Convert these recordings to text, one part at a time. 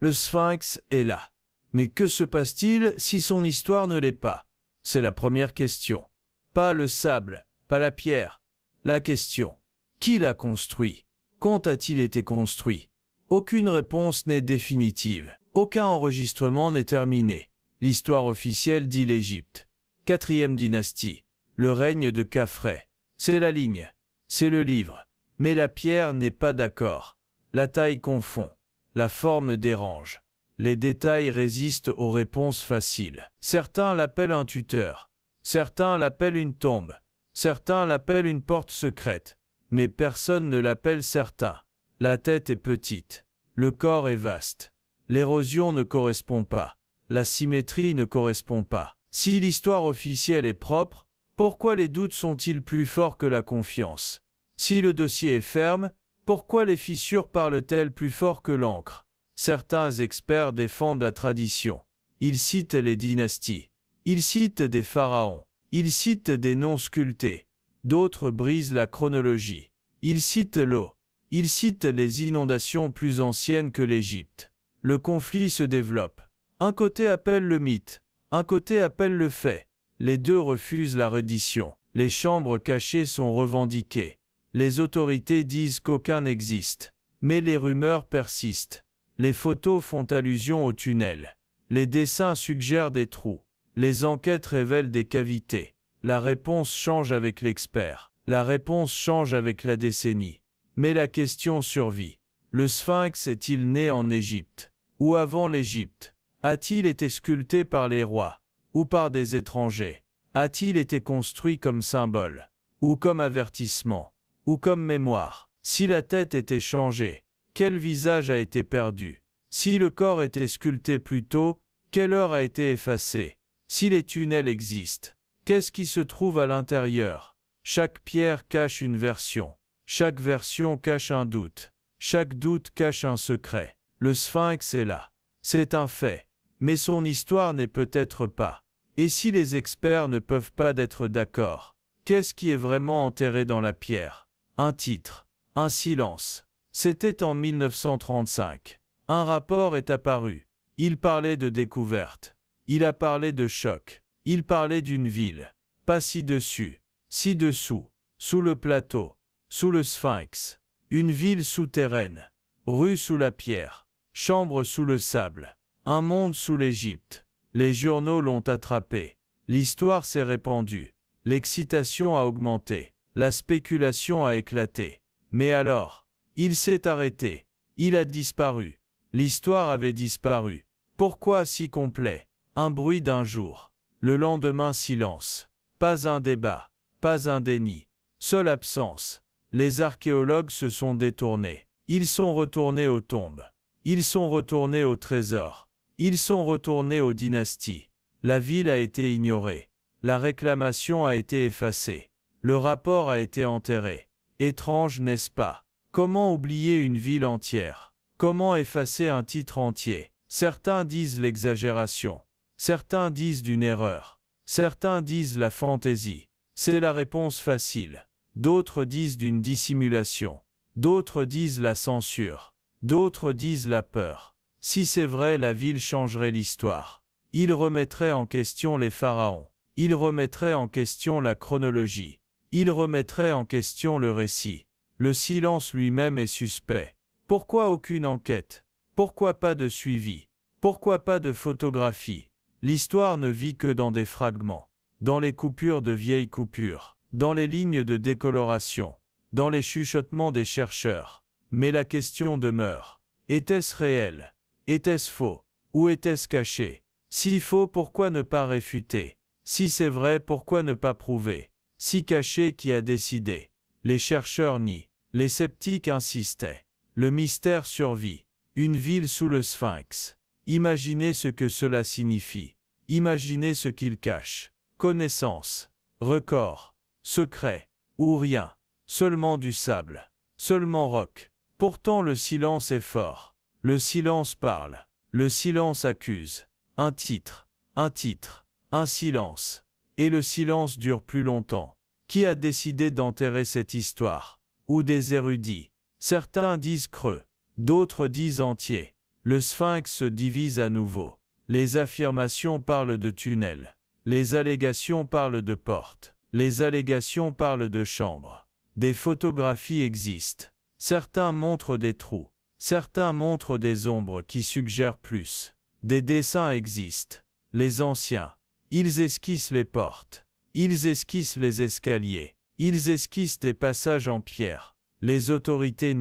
Le Sphinx est là. Mais que se passe-t-il si son histoire ne l'est pas? C'est la première question. Pas le sable, pas la pierre. La question. Qui l'a construit? Quand a-t-il été construit? Aucune réponse n'est définitive. Aucun enregistrement n'est terminé. L'histoire officielle dit l'Égypte. 4e dynastie. Le règne de Khafré. C'est la ligne. C'est le livre. Mais la pierre n'est pas d'accord. La taille confond. La forme dérange. Les détails résistent aux réponses faciles. Certains l'appellent un tuteur. Certains l'appellent une tombe. Certains l'appellent une porte secrète. Mais personne ne l'appelle certain. La tête est petite. Le corps est vaste. L'érosion ne correspond pas. La symétrie ne correspond pas. Si l'histoire officielle est propre, pourquoi les doutes sont-ils plus forts que la confiance? Si le dossier est ferme, pourquoi les fissures parlent-elles plus fort que l'encre? Certains experts défendent la tradition. Ils citent les dynasties. Ils citent des pharaons. Ils citent des noms sculptés. D'autres brisent la chronologie. Ils citent l'eau. Ils citent les inondations plus anciennes que l'Égypte. Le conflit se développe. Un côté appelle le mythe. Un côté appelle le fait. Les deux refusent la reddition. Les chambres cachées sont revendiquées. Les autorités disent qu'aucun n'existe. Mais les rumeurs persistent. Les photos font allusion aux tunnels. Les dessins suggèrent des trous. Les enquêtes révèlent des cavités. La réponse change avec l'expert. La réponse change avec la décennie. Mais la question survit. Le Sphinx est-il né en Égypte? Ou avant l'Égypte? A-t-il été sculpté par les rois? Ou par des étrangers? A-t-il été construit comme symbole? Ou comme avertissement? Ou comme mémoire? Si la tête était changée, quel visage a été perdu? Si le corps était sculpté plus tôt, quelle heure a été effacée? Si les tunnels existent, qu'est-ce qui se trouve à l'intérieur? Chaque pierre cache une version. Chaque version cache un doute. Chaque doute cache un secret. Le Sphinx est là. C'est un fait. Mais son histoire n'est peut-être pas. Et si les experts ne peuvent pas être d'accord, qu'est-ce qui est vraiment enterré dans la pierre? Un titre. Un silence. C'était en 1935. Un rapport est apparu. Il parlait de découverte. Il a parlé de choc. Il parlait d'une ville. Pas ci-dessus, ci-dessous, sous le plateau, sous le Sphinx. Une ville souterraine. Rue sous la pierre. Chambre sous le sable. Un monde sous l'Égypte. Les journaux l'ont attrapé. L'histoire s'est répandue. L'excitation a augmenté. La spéculation a éclaté. Mais alors, il s'est arrêté. Il a disparu. L'histoire avait disparu. Pourquoi si complet? Un bruit d'un jour. Le lendemain silence. Pas un débat. Pas un déni. Seule absence. Les archéologues se sont détournés. Ils sont retournés aux tombes. Ils sont retournés aux trésors. Ils sont retournés aux dynasties. La ville a été ignorée. La réclamation a été effacée. Le rapport a été enterré. Étrange, n'est-ce pas? Comment oublier une ville entière? Comment effacer un titre entier? Certains disent l'exagération. Certains disent d'une erreur. Certains disent la fantaisie. C'est la réponse facile. D'autres disent d'une dissimulation. D'autres disent la censure. D'autres disent la peur. Si c'est vrai, la ville changerait l'histoire. Il remettrait en question les pharaons. Il remettrait en question la chronologie. Il remettrait en question le récit. Le silence lui-même est suspect. Pourquoi aucune enquête? Pourquoi pas de suivi? Pourquoi pas de photographie? L'histoire ne vit que dans des fragments, dans les coupures de vieilles coupures, dans les lignes de décoloration, dans les chuchotements des chercheurs. Mais la question demeure. Était-ce réel? Était-ce faux? Ou était-ce caché? Si faux, pourquoi ne pas réfuter? Si c'est vrai, pourquoi ne pas prouver? Si caché, qui a décidé? Les chercheurs nient. Les sceptiques insistaient. Le mystère survit. Une ville sous le Sphinx. Imaginez ce que cela signifie. Imaginez ce qu'il cache. Connaissance. Record. Secret. Ou rien. Seulement du sable. Seulement roc. Pourtant le silence est fort. Le silence parle. Le silence accuse. Un titre. Un titre. Un silence. Et le silence dure plus longtemps. Qui a décidé d'enterrer cette histoire? Ou des érudits? Certains disent creux. D'autres disent entier. Le sphinx se divise à nouveau. Les affirmations parlent de tunnels. Les allégations parlent de portes. Les allégations parlent de chambres. Des photographies existent. Certains montrent des trous. Certains montrent des ombres qui suggèrent plus. Des dessins existent. Les anciens. Ils esquissent les portes. Ils esquissent les escaliers. Ils esquissent des passages en pierre. Les autorités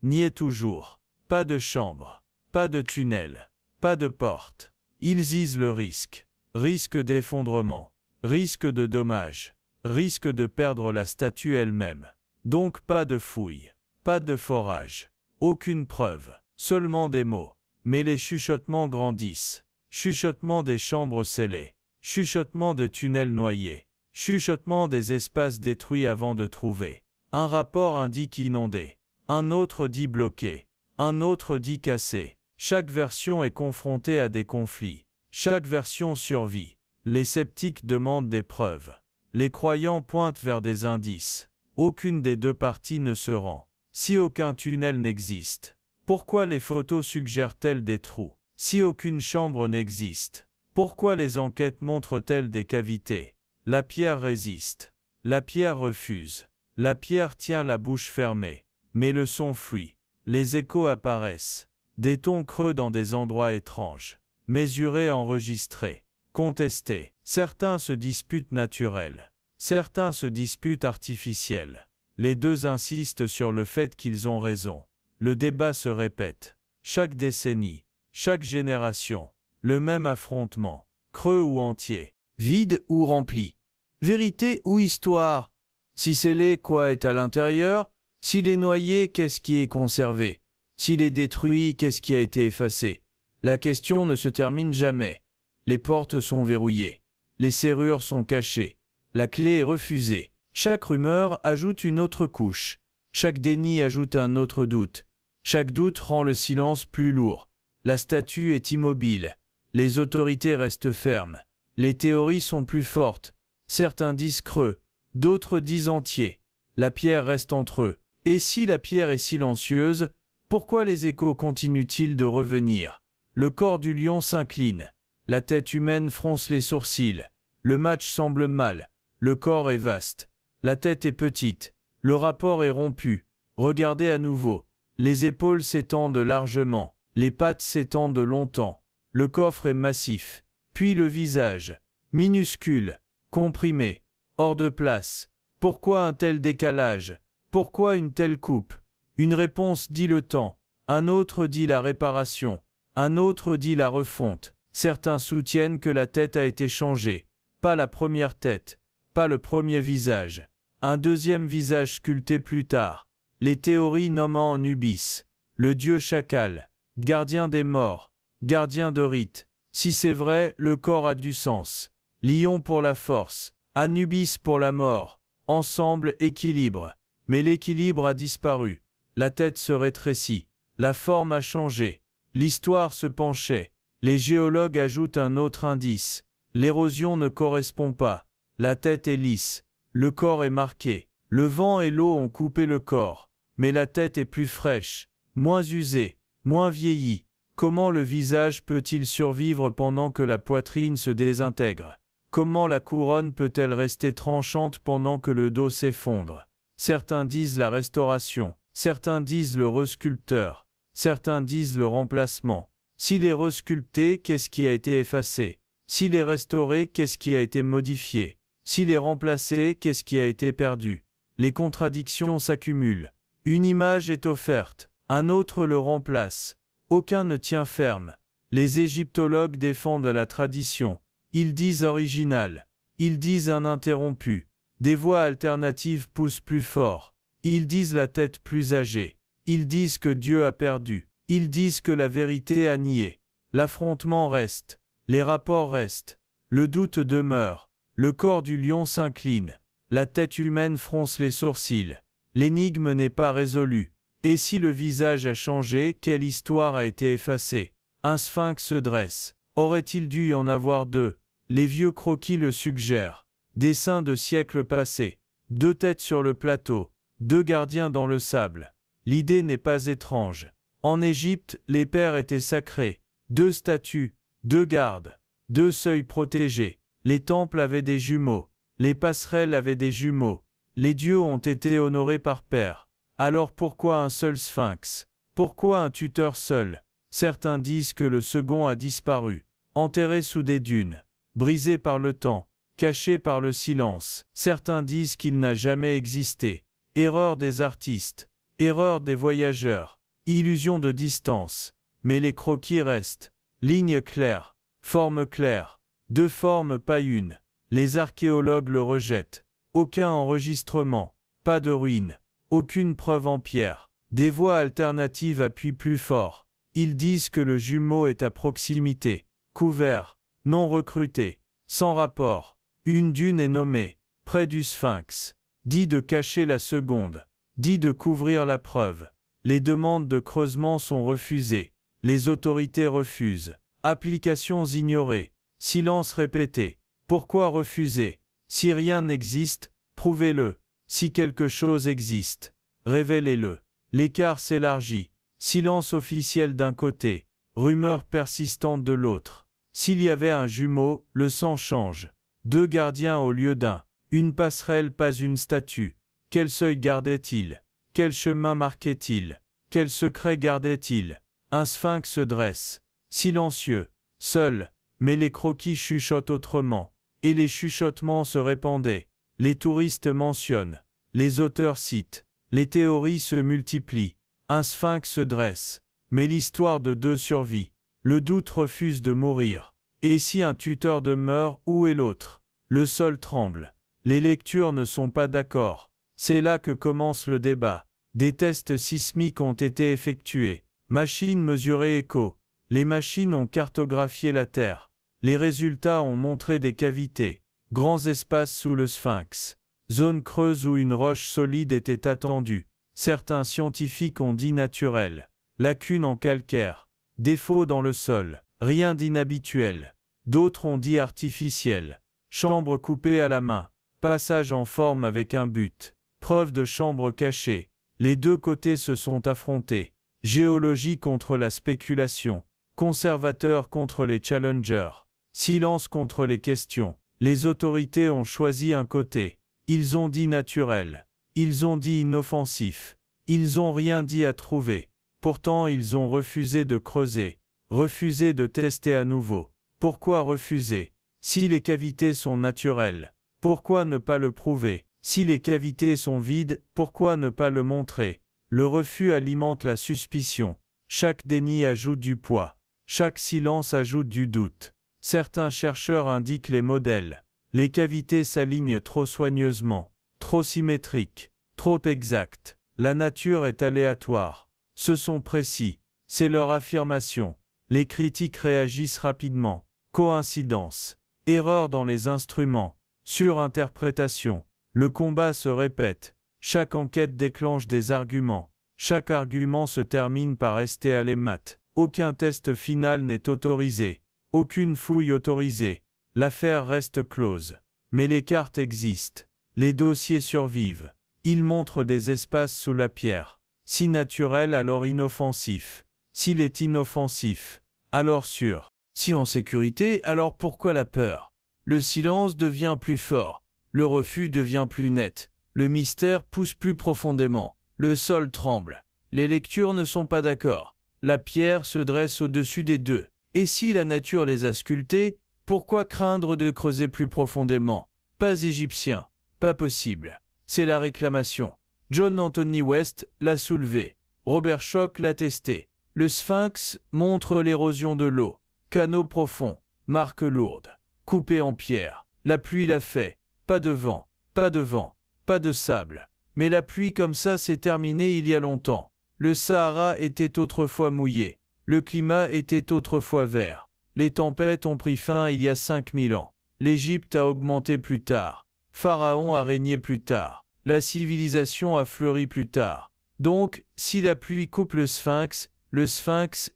niaient toujours. Pas de chambre. Pas de tunnel. Pas de porte. Ils isent le risque. Risque d'effondrement. Risque de dommages. Risque de perdre la statue elle-même. Donc pas de fouilles. Pas de forage. Aucune preuve. Seulement des mots. Mais les chuchotements grandissent. Chuchotements des chambres scellées. Chuchotements de tunnels noyés. Chuchotements des espaces détruits avant de trouver. Un rapport indique inondé. Un autre dit bloqué. Un autre dit cassé. Chaque version est confrontée à des conflits. Chaque version survit. Les sceptiques demandent des preuves. Les croyants pointent vers des indices. Aucune des deux parties ne se rend. Si aucun tunnel n'existe, pourquoi les photos suggèrent-elles des trous? Si aucune chambre n'existe, pourquoi les enquêtes montrent-elles des cavités? La pierre résiste. La pierre refuse. La pierre tient la bouche fermée. Mais le son fuit. Les échos apparaissent. Des tons creux dans des endroits étranges. Mesurés, enregistrés. Contestés. Certains se disputent naturels. Certains se disputent artificiels. Les deux insistent sur le fait qu'ils ont raison. Le débat se répète. Chaque décennie, chaque génération, le même affrontement, creux ou entier, vide ou rempli, vérité ou histoire. Si scellé, quoi est à l'intérieur? S'il est noyé, qu'est-ce qui est conservé? S'il est détruit, qu'est-ce qui a été effacé? La question ne se termine jamais. Les portes sont verrouillées. Les serrures sont cachées. La clé est refusée. Chaque rumeur ajoute une autre couche. Chaque déni ajoute un autre doute. Chaque doute rend le silence plus lourd. La statue est immobile. Les autorités restent fermes. Les théories sont plus fortes. Certains disent creux, d'autres disent entier. La pierre reste entre eux. Et si la pierre est silencieuse, pourquoi les échos continuent-ils de revenir? Le corps du lion s'incline. La tête humaine fronce les sourcils. Le match semble mal. Le corps est vaste. La tête est petite. Le rapport est rompu. Regardez à nouveau. Les épaules s'étendent largement. Les pattes s'étendent longtemps. Le coffre est massif. Puis le visage. Minuscule. Comprimé. Hors de place. Pourquoi un tel décalage? Pourquoi une telle coupe? Une réponse dit le temps. Un autre dit la réparation. Un autre dit la refonte. Certains soutiennent que la tête a été changée. Pas la première tête. Pas le premier visage. Un deuxième visage sculpté plus tard. Les théories nommant Anubis, le dieu chacal, gardien des morts, gardien de rites. Si c'est vrai, le corps a du sens. Lion pour la force, Anubis pour la mort. Ensemble, équilibre. Mais l'équilibre a disparu. La tête se rétrécit. La forme a changé. L'histoire se penchait. Les géologues ajoutent un autre indice. L'érosion ne correspond pas. La tête est lisse. Le corps est marqué. Le vent et l'eau ont coupé le corps. Mais la tête est plus fraîche, moins usée, moins vieillie. Comment le visage peut-il survivre pendant que la poitrine se désintègre? Comment la couronne peut-elle rester tranchante pendant que le dos s'effondre? Certains disent la restauration. Certains disent le resculpteur. Certains disent le remplacement. S'il est resculpté, qu'est-ce qui a été effacé? S'il est restauré, qu'est-ce qui a été modifié? S'il est remplacé, qu'est-ce qui a été perdu? Les contradictions s'accumulent. Une image est offerte, un autre le remplace. Aucun ne tient ferme. Les égyptologues défendent la tradition. Ils disent original. Ils disent ininterrompu. Des voix alternatives poussent plus fort. Ils disent la tête plus âgée. Ils disent que Dieu a perdu. Ils disent que la vérité a nié. L'affrontement reste. Les rapports restent. Le doute demeure. Le corps du lion s'incline. La tête humaine fronce les sourcils. L'énigme n'est pas résolue. Et si le visage a changé, quelle histoire a été effacée? Un sphinx se dresse. Aurait-il dû y en avoir deux? Les vieux croquis le suggèrent. Dessin de siècles passés. Deux têtes sur le plateau. Deux gardiens dans le sable. L'idée n'est pas étrange. En Égypte, les pères étaient sacrés. 2 statues, 2 gardes, 2 seuils protégés. Les temples avaient des jumeaux. Les passerelles avaient des jumeaux. Les dieux ont été honorés par pair. Alors pourquoi un seul sphinx? Pourquoi un tuteur seul? Certains disent que le second a disparu, enterré sous des dunes, brisé par le temps, caché par le silence. Certains disent qu'il n'a jamais existé. Erreur des artistes, erreur des voyageurs, illusion de distance. Mais les croquis restent. Lignes claires, formes claires, 2 formes pas une. Les archéologues le rejettent. Aucun enregistrement, pas de ruines, aucune preuve en pierre. Des voix alternatives appuient plus fort. Ils disent que le jumeau est à proximité, couvert, non recruté, sans rapport. Une dune est nommée, près du sphinx. Dit de cacher la seconde, dit de couvrir la preuve. Les demandes de creusement sont refusées. Les autorités refusent. Applications ignorées. Silence répété. Pourquoi refuser? Si rien n'existe, prouvez-le. Si quelque chose existe, révélez-le. L'écart s'élargit. Silence officiel d'un côté, rumeur persistante de l'autre. S'il y avait un jumeau, le sang change. 2 gardiens au lieu d'un. Une passerelle, pas une statue. Quel seuil gardait-il? Quel chemin marquait-il? Quel secret gardait-il? Un sphinx se dresse, silencieux, seul, mais les croquis chuchotent autrement. Et les chuchotements se répandaient. Les touristes mentionnent, les auteurs citent, les théories se multiplient. Un sphinx se dresse, mais l'histoire de 2 survit. Le doute refuse de mourir. Et si un tuteur demeure, où est l'autre? Le sol tremble. Les lectures ne sont pas d'accord. C'est là que commence le débat. Des tests sismiques ont été effectués. Machines mesurées écho. Les machines ont cartographié la Terre. Les résultats ont montré des cavités, grands espaces sous le sphinx, zones creuses où une roche solide était attendue. Certains scientifiques ont dit naturel, lacunes en calcaire, défauts dans le sol, rien d'inhabituel. D'autres ont dit artificiel, chambre coupée à la main, passage en forme avec un but, preuve de chambre cachée. Les 2 côtés se sont affrontés, géologie contre la spéculation, conservateurs contre les challengers. Silence contre les questions. Les autorités ont choisi un côté. Ils ont dit naturel. Ils ont dit inoffensif. Ils n'ont rien dit à trouver. Pourtant ils ont refusé de creuser. Refusé de tester à nouveau. Pourquoi refuser? Si les cavités sont naturelles, pourquoi ne pas le prouver? Si les cavités sont vides, pourquoi ne pas le montrer? Le refus alimente la suspicion. Chaque déni ajoute du poids. Chaque silence ajoute du doute. Certains chercheurs indiquent les modèles. Les cavités s'alignent trop soigneusement, trop symétriques, trop exactes. La nature est aléatoire. Ce sont précis. C'est leur affirmation. Les critiques réagissent rapidement. Coïncidence. Erreur dans les instruments. Surinterprétation. Le combat se répète. Chaque enquête déclenche des arguments. Chaque argument se termine par rester à l'émat. Aucun test final n'est autorisé. Aucune fouille autorisée. L'affaire reste close. Mais les cartes existent. Les dossiers survivent. Ils montrent des espaces sous la pierre. Si naturel, alors inoffensif. S'il est inoffensif, alors sûr. Si en sécurité, alors pourquoi la peur? Le silence devient plus fort. Le refus devient plus net. Le mystère pousse plus profondément. Le sol tremble. Les lectures ne sont pas d'accord. La pierre se dresse au-dessus des 2. Et si la nature les a sculptés, pourquoi craindre de creuser plus profondément? Pas égyptien, pas possible. C'est la réclamation. John Anthony West l'a soulevé. Robert Schoch l'a testé. Le sphinx montre l'érosion de l'eau. Canaux profonds, marques lourdes, coupées en pierre. La pluie l'a fait. Pas de vent, pas de vent, pas de sable. Mais la pluie comme ça s'est terminée il y a longtemps. Le Sahara était autrefois mouillé. Le climat était autrefois vert. Les tempêtes ont pris fin il y a 5000 ans. L'Égypte a augmenté plus tard. Pharaon a régné plus tard. La civilisation a fleuri plus tard. Donc, si la pluie coupe le sphinx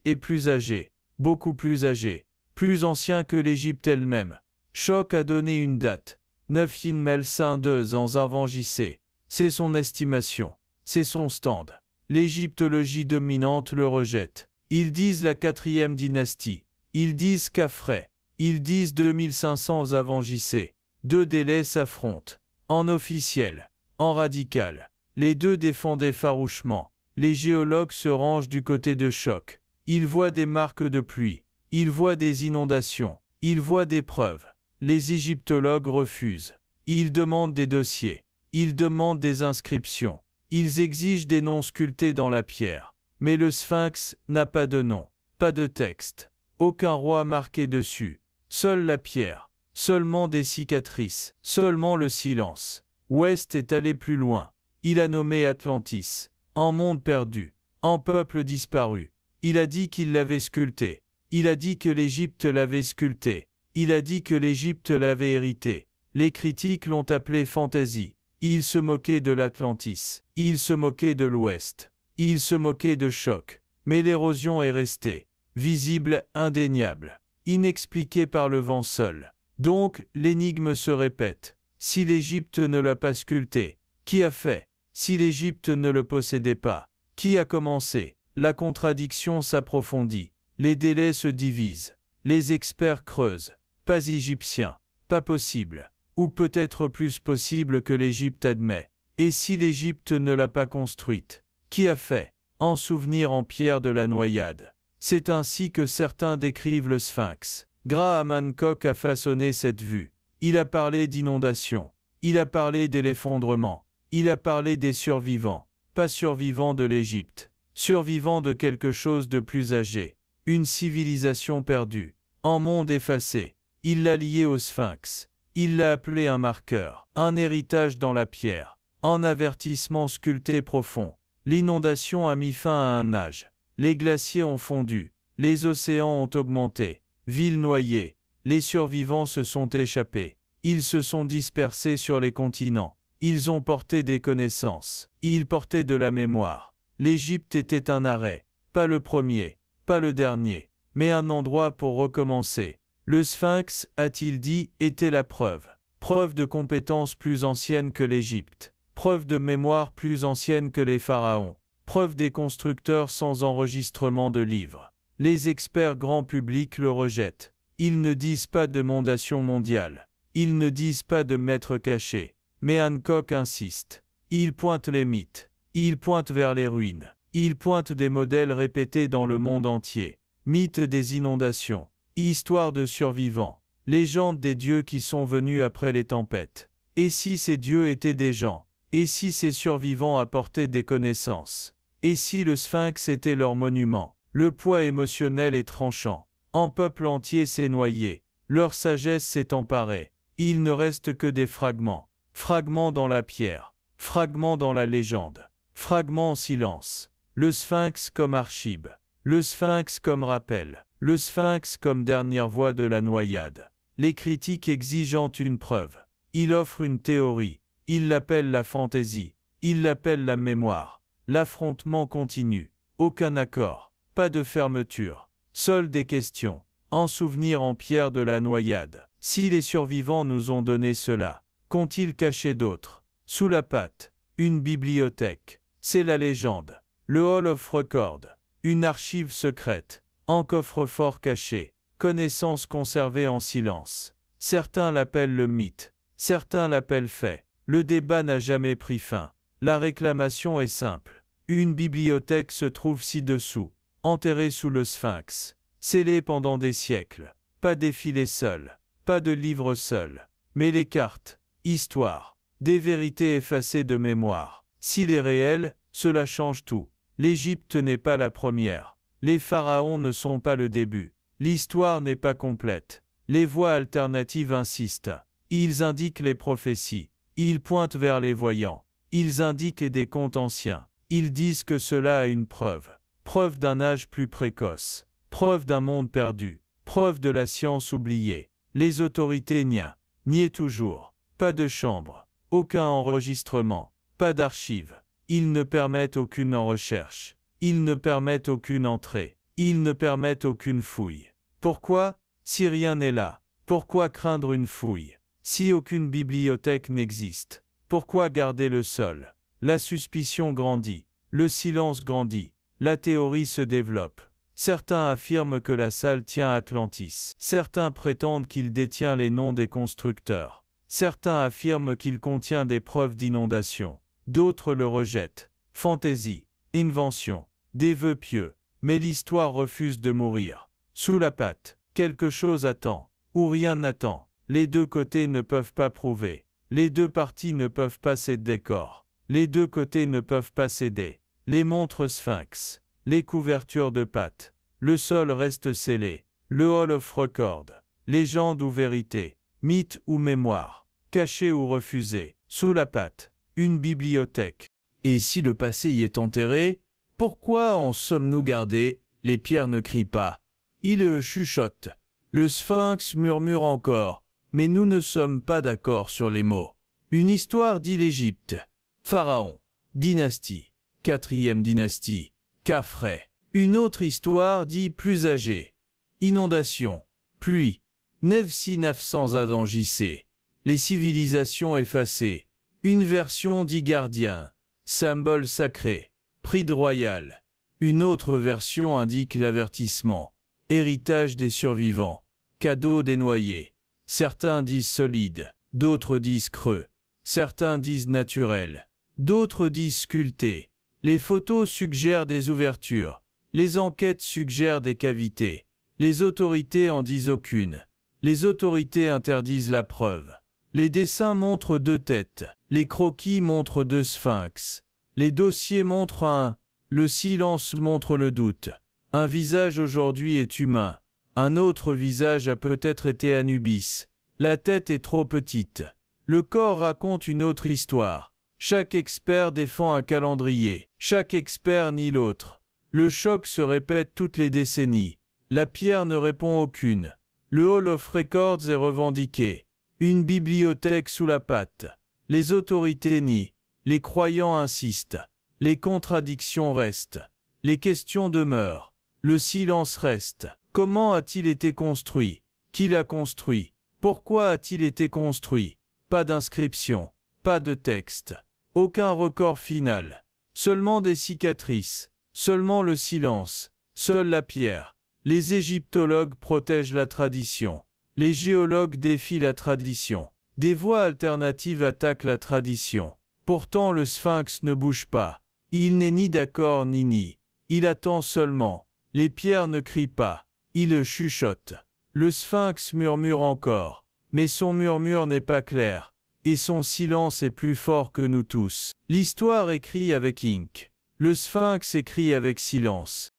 est plus âgé, beaucoup plus âgé, plus ancien que l'Égypte elle-même. Schoch a donné une date. 9 ans avant JC. C'est son estimation. C'est son stand. L'égyptologie dominante le rejette. Ils disent la 4e dynastie. Ils disent qu'Aphrès. Ils disent 2500 avant JC. Deux délais s'affrontent. En officiel, en radical. Les deux défendaient farouchement. Les géologues se rangent du côté de Choc. Ils voient des marques de pluie. Ils voient des inondations. Ils voient des preuves. Les égyptologues refusent. Ils demandent des dossiers. Ils demandent des inscriptions. Ils exigent des noms sculptés dans la pierre. Mais le sphinx n'a pas de nom, pas de texte. Aucun roi marqué dessus. Seule la pierre. Seulement des cicatrices. Seulement le silence. Ouest est allé plus loin. Il a nommé Atlantis. En monde perdu. En peuple disparu. Il a dit qu'il l'avait sculpté. Il a dit que l'Égypte l'avait sculpté. Il a dit que l'Égypte l'avait hérité. Les critiques l'ont appelé fantaisie. Il se moquait de l'Atlantis. Il se moquait de l'Ouest. Il se moquait de Choc. Mais l'érosion est restée. Visible, indéniable. Inexpliquée par le vent seul. Donc, l'énigme se répète. Si l'Égypte ne l'a pas sculpté, qui a fait? Si l'Égypte ne le possédait pas, qui a commencé? La contradiction s'approfondit. Les délais se divisent. Les experts creusent. Pas égyptien. Pas possible. Ou peut-être plus possible que l'Égypte admet. Et si l'Égypte ne l'a pas construite, qui a fait? En souvenir en pierre de la noyade. C'est ainsi que certains décrivent le sphinx. Graham Hancock a façonné cette vue. Il a parlé d'inondation. Il a parlé de l'effondrement. Il a parlé des survivants. Pas survivants de l'Égypte. Survivants de quelque chose de plus âgé. Une civilisation perdue. En monde effacé. Il l'a lié au sphinx. Il l'a appelé un marqueur. Un héritage dans la pierre. Un avertissement sculpté profond. L'inondation a mis fin à un âge. Les glaciers ont fondu. Les océans ont augmenté. Villes noyées. Les survivants se sont échappés. Ils se sont dispersés sur les continents. Ils ont porté des connaissances. Ils portaient de la mémoire. L'Égypte était un arrêt. Pas le premier. Pas le dernier. Mais un endroit pour recommencer. Le sphinx, a-t-il dit, était la preuve. Preuve de compétences plus anciennes que l'Égypte. Preuve de mémoire plus ancienne que les pharaons. Preuve des constructeurs sans enregistrement de livres. Les experts grand public le rejettent. Ils ne disent pas de mondation mondiale. Ils ne disent pas de maître caché. Mais Hancock insiste. Il pointe les mythes. Il pointe vers les ruines. Il pointe des modèles répétés dans le monde entier. Mythe des inondations. Histoire de survivants. Légende des dieux qui sont venus après les tempêtes. Et si ces dieux étaient des gens? Et si ces survivants apportaient des connaissances? Et si le sphinx était leur monument? Le poids émotionnel est tranchant. Un peuple entier s'est noyé. Leur sagesse s'est emparée. Il ne reste que des fragments. Fragments dans la pierre. Fragments dans la légende. Fragments en silence. Le sphinx comme archive. Le sphinx comme rappel. Le sphinx comme dernière voix de la noyade. Les critiques exigeant une preuve. Il offre une théorie. Il l'appelle la fantaisie. Il l'appelle la mémoire. L'affrontement continue. Aucun accord. Pas de fermeture. Seules des questions. En souvenir en pierre de la noyade. Si les survivants nous ont donné cela, qu'ont-ils caché d'autre? Sous la patte. Une bibliothèque. C'est la légende. Le Hall of Record. Une archive secrète. Un coffre-fort caché. Connaissance conservée en silence. Certains l'appellent le mythe. Certains l'appellent fait. Le débat n'a jamais pris fin. La réclamation est simple. Une bibliothèque se trouve ci-dessous, enterrée sous le sphinx. Scellée pendant des siècles. Pas défilé seul. Pas de livre seul. Mais les cartes. Histoire. Des vérités effacées de mémoire. S'il est réel, cela change tout. L'Égypte n'est pas la première. Les pharaons ne sont pas le début. L'histoire n'est pas complète. Les voix alternatives insistent. Ils indiquent les prophéties. Ils pointent vers les voyants. Ils indiquent des contes anciens. Ils disent que cela a une preuve. Preuve d'un âge plus précoce. Preuve d'un monde perdu. Preuve de la science oubliée. Les autorités niaient toujours. Pas de chambre. Aucun enregistrement. Pas d'archives. Ils ne permettent aucune recherche. Ils ne permettent aucune entrée. Ils ne permettent aucune fouille. Pourquoi? Si rien n'est là. Pourquoi craindre une fouille? Si aucune bibliothèque n'existe. Pourquoi garder le sol? La suspicion grandit. Le silence grandit. La théorie se développe. Certains affirment que la salle tient Atlantis. Certains prétendent qu'il détient les noms des constructeurs. Certains affirment qu'il contient des preuves d'inondation. D'autres le rejettent. Fantaisie, invention, des vœux pieux. Mais l'histoire refuse de mourir. Sous la patte, quelque chose attend, ou rien n'attend. Les deux côtés ne peuvent pas prouver. Les deux parties ne peuvent pas céder corps. Les deux côtés ne peuvent pas céder. Les montres sphinx, les couvertures de pâte. Le sol reste scellé. Le Hall of Record. Légende ou vérité. Mythe ou mémoire. Caché ou refusé. Sous la patte. Une bibliothèque. Et si le passé y est enterré, pourquoi en sommes-nous gardés? Les pierres ne crient pas. Ils chuchotent. Le sphinx murmure encore. Mais nous ne sommes pas d'accord sur les mots. Une histoire dit l'Égypte. Pharaon. Dynastie. 4e dynastie. Khafre. Une autre histoire dit plus âgée. Inondation. Pluie. Nefsi 900 Adam JC. Les civilisations effacées. Une version dit gardien. Symbole sacré. Prix royal. Une autre version indique l'avertissement. Héritage des survivants. Cadeau des noyés. Certains disent solide, d'autres disent creux. Certains disent naturel, d'autres disent sculpté. Les photos suggèrent des ouvertures. Les enquêtes suggèrent des cavités. Les autorités en disent aucune. Les autorités interdisent la preuve. Les dessins montrent deux têtes. Les croquis montrent deux sphinx. Les dossiers montrent un. Le silence montre le doute. Un visage aujourd'hui est humain. Un autre visage a peut-être été Anubis. La tête est trop petite. Le corps raconte une autre histoire. Chaque expert défend un calendrier. Chaque expert nie l'autre. Le choc se répète toutes les décennies. La pierre ne répond aucune. Le Hall of Records est revendiqué. Une bibliothèque sous la patte. Les autorités nient. Les croyants insistent. Les contradictions restent. Les questions demeurent. Le silence reste. Comment a-t-il été construit? Qui l'a construit? Pourquoi a-t-il été construit? Pas d'inscription. Pas de texte. Aucun record final. Seulement des cicatrices. Seulement le silence. Seule la pierre. Les égyptologues protègent la tradition. Les géologues défient la tradition. Des voix alternatives attaquent la tradition. Pourtant le sphinx ne bouge pas. Il n'est ni d'accord ni nie. Il attend seulement. Les pierres ne crient pas. Il chuchote. Le sphinx murmure encore. Mais son murmure n'est pas clair. Et son silence est plus fort que nous tous. L'histoire écrit avec ink. Le sphinx écrit avec silence.